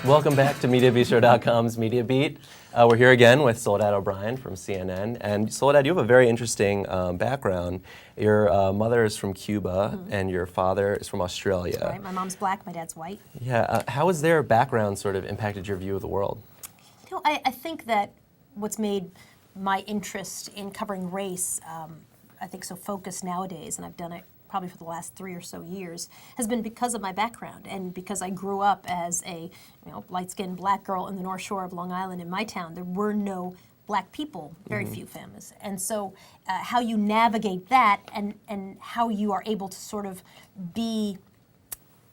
Welcome back to MediaBistro.com's Media Beat. We're here again with Soledad O'Brien from CNN. And Soledad, you have a very interesting background. Your mother is from Cuba, and your father is from Australia. That's right. My mom's black, my dad's white. Yeah. How has their background sort of impacted your view of the world? You know, I think that what's made my interest in covering race, I think, so focused nowadays, and I've done it probably for the last 3 or so years, has been because of my background and because I grew up as a light-skinned black girl in the North Shore of Long Island in my town. There were no black people, very few families. And so how you navigate that and how you are able to sort of be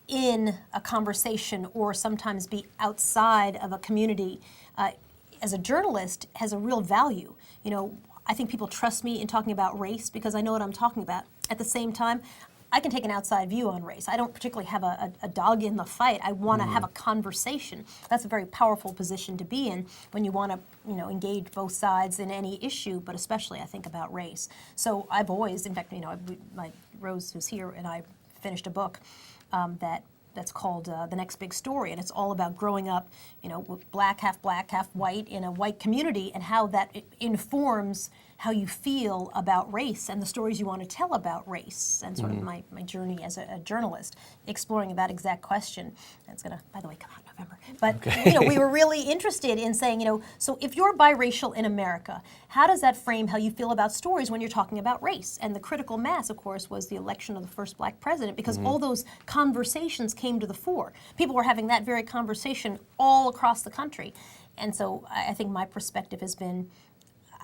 in a conversation or sometimes be outside of a community as a journalist has a real value. You know, I think people trust me in talking about race because I know what I'm talking about. At the same time, I can take an outside view on race. I don't particularly have a dog in the fight. I want to have a conversation. That's a very powerful position to be in when you want to, engage both sides in any issue, but especially I think about race. So I've always, in fact, my Rose, who's here, and I finished a book that's called The Next Big Story, and it's all about growing up, with black, half white in a white community, and how that informs how you feel about race and the stories you want to tell about race, and sort of my journey as a journalist, exploring that exact question. That's going to, by the way, come out in November. But we were really interested in saying, so if you're biracial in America, how does that frame how you feel about stories when you're talking about race? And the critical mass, of course, was the election of the first black president, because all those conversations came to the fore. People were having that very conversation all across the country. And so I think my perspective has been,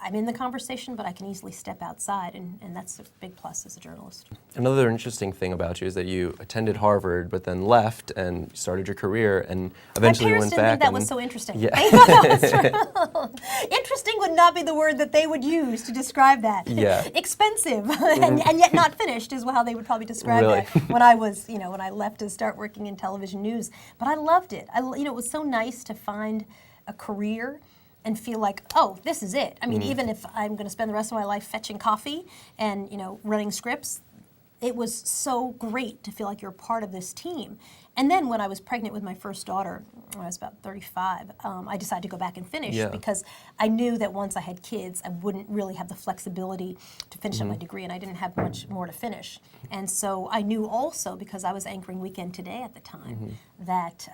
I'm in the conversation, but I can easily step outside, and that's a big plus as a journalist. Another interesting thing about you is that you attended Harvard, but then left and started your career, and eventually went back. My parents didn't think that was so interesting. Yeah. They thought that was interesting would not be the word that they would use to describe that. Yeah. Expensive and yet not finished is how they would probably describe really? that when I was, when I left to start working in television news. But I loved it. It was so nice to find a career and feel like, oh, this is it. I mean, even if I'm going to spend the rest of my life fetching coffee and, running scripts, it was so great to feel like you're part of this team. And then when I was pregnant with my first daughter, when I was about 35, I decided to go back and finish because I knew that once I had kids, I wouldn't really have the flexibility to finish up my degree, and I didn't have much more to finish. And so I knew also, because I was anchoring Weekend Today at the time, that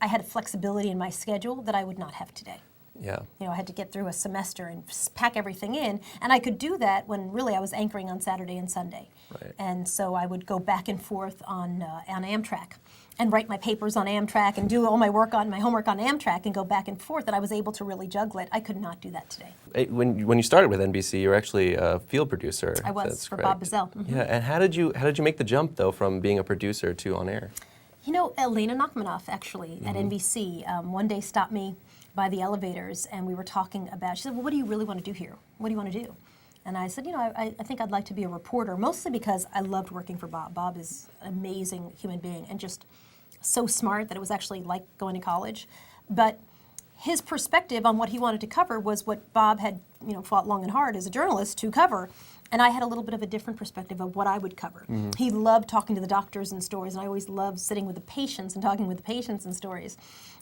I had a flexibility in my schedule that I would not have today. Yeah. I had to get through a semester and pack everything in, and I could do that when really I was anchoring on Saturday and Sunday. Right. And so I would go back and forth on Amtrak and write my papers on Amtrak and do all my homework on Amtrak and go back and forth, and I was able to really juggle it. I could not do that today. When you started with NBC, you were actually a field producer. I was. That's for Bob Bazell. Yeah, and how did you make the jump though from being a producer to on air? Elena Nachmanoff actually at NBC one day stopped me by the elevators, and we were talking about, she said, well, what do you really want to do here? What do you want to do? And I said, I think I'd like to be a reporter, mostly because I loved working for Bob. Bob is an amazing human being and just so smart that it was actually like going to college. But his perspective on what he wanted to cover was what Bob had, fought long and hard as a journalist to cover. And I had a little bit of a different perspective of what I would cover. He loved talking to the doctors and stories, and I always loved sitting with the patients and talking with the patients and stories.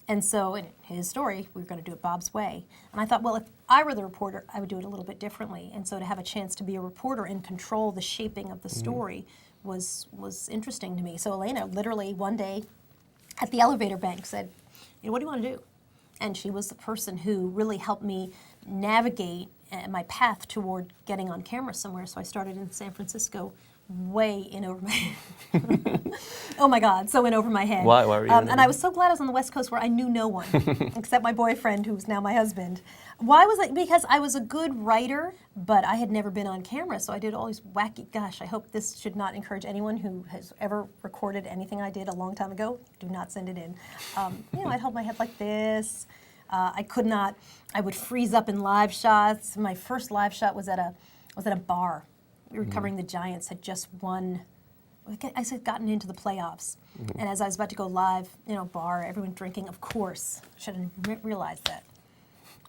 And so in his story, we were going to do it Bob's way. And I thought, well, if I were the reporter, I would do it a little bit differently. And so to have a chance to be a reporter and control the shaping of the story was interesting to me. So Elena literally one day at the elevator bank said, what do you want to do? And she was the person who really helped me navigate my path toward getting on camera somewhere. So I started in San Francisco, way in over my head. Oh my God, so in over my head. Why were you and I was so glad I was on the West Coast where I knew no one, except my boyfriend, who's now my husband. Why was it? Because I was a good writer, but I had never been on camera, so I did all these wacky, gosh, I hope this should not encourage anyone who has ever recorded anything I did a long time ago. Do not send it in. I'd hold my head like this. I would freeze up in live shots. My first live shot was at a bar. We were covering the Giants, had just won. I had gotten into the playoffs. And as I was about to go live, bar, everyone drinking, of course. Should have realized that.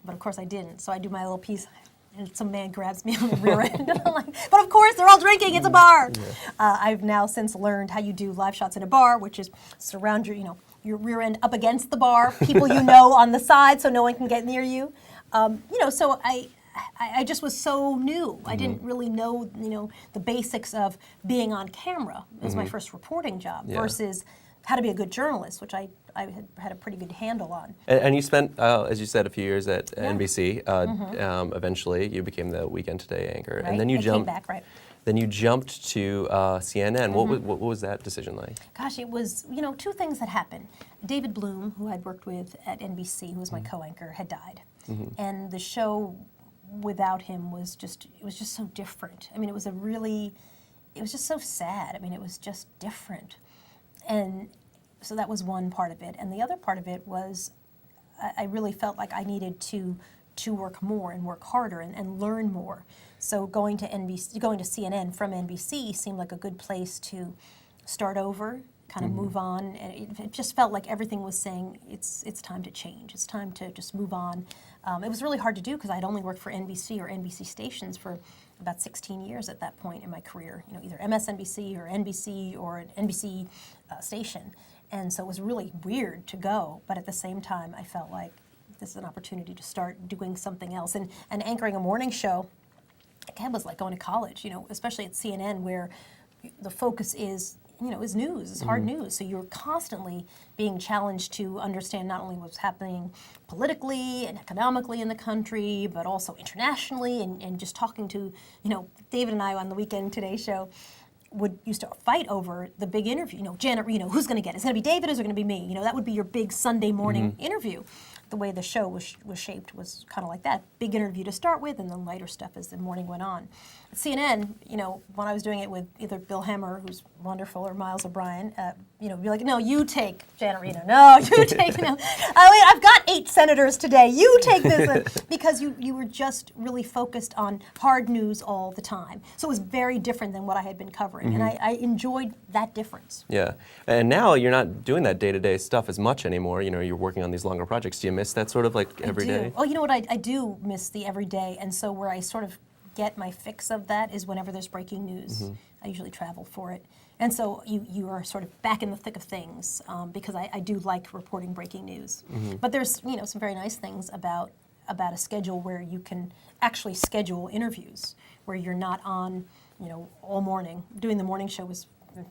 But of course I didn't. So I do my little piece, and some man grabs me on the rear end. And I'm like, but of course they're all drinking, it's a bar. Yeah. I've now since learned how you do live shots in a bar, which is surround your, your rear end up against the bar, people you know on the side so no one can get near you. So I just was so new. I didn't really know, the basics of being on camera. It was my first reporting job versus how to be a good journalist, which I had a pretty good handle on. And you spent, as you said, a few years at NBC. Eventually, you became the Weekend Today anchor, Right. and then you came back, right. Then you jumped to CNN. What was that decision like? Gosh, it was, two things that happened. David Bloom, who I'd worked with at NBC, who was my co-anchor, had died. And the show without him was just so different. I mean, it was just so sad. I mean, it was just different. And so that was one part of it. And the other part of it was I really felt like I needed to work more and work harder and learn more. So going to CNN from NBC seemed like a good place to start over, kind of move on. And it just felt like everything was saying it's time to change. It's time to just move on. It was really hard to do because I'd only worked for NBC or NBC stations for about 16 years at that point in my career. Either MSNBC or NBC or an NBC station. And so it was really weird to go, but at the same time, I felt like this is an opportunity to start doing something else. And anchoring a morning show, again, was like going to college, especially at CNN where the focus is news, it's hard news. So you're constantly being challenged to understand not only what's happening politically and economically in the country, but also internationally and just talking to, David and I on the Weekend Today show used to fight over the big interview, Janet Reno, who's going to get it? Is it going to be David or is it going to be me? That would be your big Sunday morning interview. The way the show was shaped was kind of like that. Big interview to start with and then lighter stuff as the morning went on. At CNN, when I was doing it with either Bill Hemmer, who's wonderful, or Miles O'Brien, be like, no, you take Janet Reno. No, you take, I've got 8 senators today. You take this. Because you were just really focused on hard news all the time. So it was very different than what I had been covering. And I enjoyed that difference. Yeah. And now you're not doing that day-to-day stuff as much anymore. You're working on these longer projects. Do you miss that sort of like every day? Oh, you know what? I do miss the everyday. And so where I sort of get my fix of that is whenever there's breaking news. I usually travel for it. And so you are sort of back in the thick of things because I do like reporting breaking news. But there's some very nice things about a schedule where you can actually schedule interviews where you're not on all morning. Doing the morning show was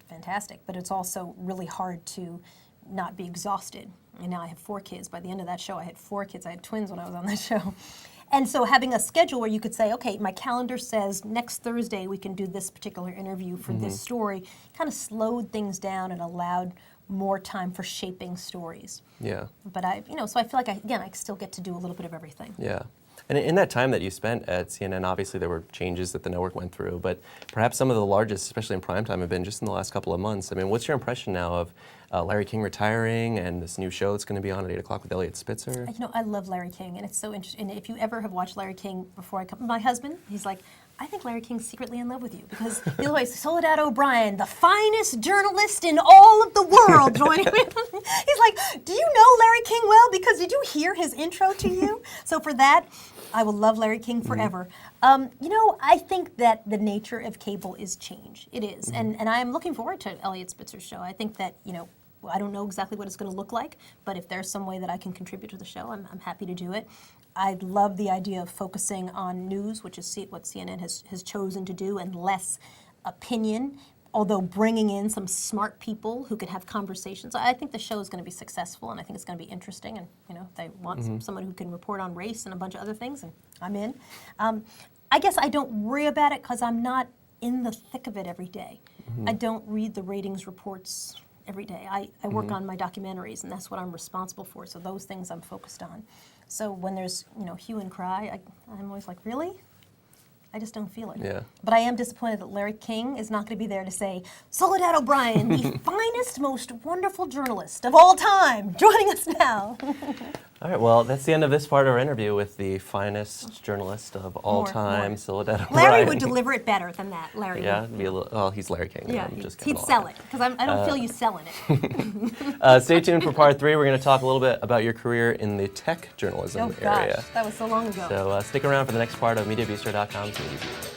fantastic, but it's also really hard to not be exhausted. And now I have 4 kids. By the end of that show, I had 4 kids. I had twins when I was on that show. And so having a schedule where you could say, okay, my calendar says next Thursday we can do this particular interview for this story, kind of slowed things down and allowed more time for shaping stories. Yeah. But so I feel like I still get to do a little bit of everything. Yeah. And in that time that you spent at CNN, obviously there were changes that the network went through, but perhaps some of the largest, especially in primetime, have been just in the last couple of months. I mean, what's your impression now of Larry King retiring and this new show that's going to be on at 8 o'clock with Elliot Spitzer? I love Larry King, and it's so interesting. And if you ever have watched Larry King before I come, my husband, he's like, I think Larry King's secretly in love with you because he's always Soledad O'Brien, the finest journalist in all of the world, joining me. He's like, do you know Larry King well? Because did you hear his intro to you? So for that, I will love Larry King forever. I think that the nature of cable is change. It is. And I'm looking forward to Elliot Spitzer's show. I think that, I don't know exactly what it's going to look like, but if there's some way that I can contribute to the show, I'm happy to do it. I love the idea of focusing on news, which is what CNN has chosen to do, and less opinion, although bringing in some smart people who can have conversations. I think the show is going to be successful, and I think it's going to be interesting. And they want someone who can report on race and a bunch of other things, and I'm in. I guess I don't worry about it because I'm not in the thick of it every day. I don't read the ratings reports every day. I work on my documentaries, and that's what I'm responsible for. So those things I'm focused on. So when there's hue and cry, I'm always like, really? I just don't feel it. Yeah. But I am disappointed that Larry King is not going to be there to say, Soledad O'Brien, the finest, most wonderful journalist of all time, joining us now. All right, well, that's the end of this part of our interview with the finest journalist of all time, Soledad O'Brien. Larry would deliver it better than that. Larry Yeah, would. it'd be a little, well, he's Larry King. Yeah, I'm just he'd sell it, because I don't feel you selling it. Stay tuned for part 3. We're going to talk a little bit about your career in the tech journalism Oh gosh, area. that was so long ago. So stick around for the next part of MediaBistro.com's Media Beat.